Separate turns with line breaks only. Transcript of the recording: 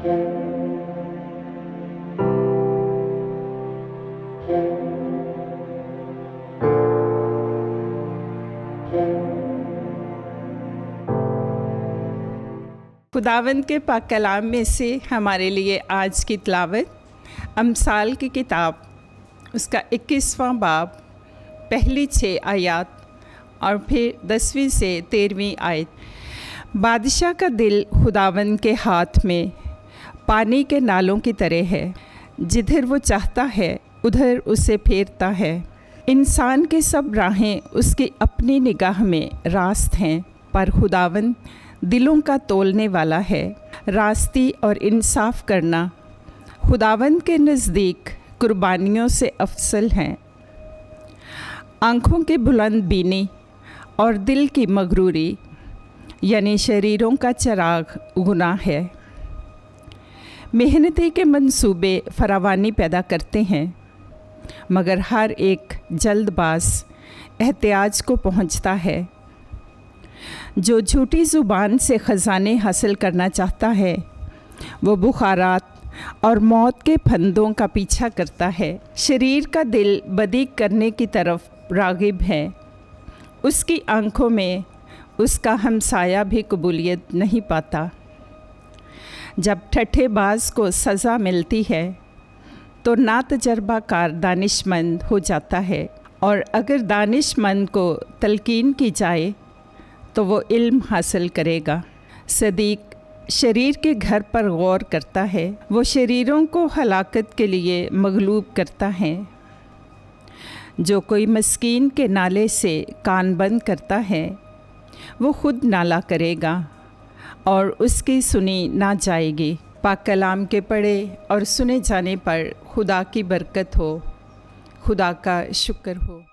खुदावंद के पाक कलाम में से हमारे लिए आज की तिलावत अमसाल की किताब उसका 21वां बाब पहली 6 आयत और फिर 10वीं से 13वीं आयत। बादशाह का दिल खुदावंद के हाथ में पानी के नालों की तरह है, जिधर वो चाहता है उधर उसे फेरता है। इंसान के सब राहें उसकी अपनी निगाह में रास्त हैं, पर खुदावंद दिलों का तोलने वाला है। रास्ती और इंसाफ करना खुदावंद के नज़दीक कुर्बानियों से अफसल हैं। आँखों की बुलंद बीनी और दिल की मगरूरी यानी शरीरों का चिराग गुनाह है। मेहनती के मंसूबे फरावानी पैदा करते हैं, मगर हर एक जल्दबाज एहतियाज को पहुंचता है। जो झूठी ज़ुबान से ख़जाने हासिल करना चाहता है, वो बुखारात और मौत के फंदों का पीछा करता है। शरीर का दिल बदी करने की तरफ राग़िब है, उसकी आँखों में उसका हमसाया भी कबूलियत नहीं पाता। जब ठट्ठेबाज को सज़ा मिलती है तो ना तजर्बाकार दानिशमंद हो जाता है, और अगर दानिशमंद को तलकीन की जाए तो वो इल्म हासिल करेगा। सदीक शरीर के घर पर गौर करता है, वो शरीरों को हलाकत के लिए मगलूब करता है। जो कोई मस्कीन के नाले से कान बंद करता है, वो खुद नाला करेगा और उसकी सुनी ना जाएगी। पाक कलाम के पढ़े और सुने जाने पर खुदा की बरकत हो। खुदा का शुक्र हो।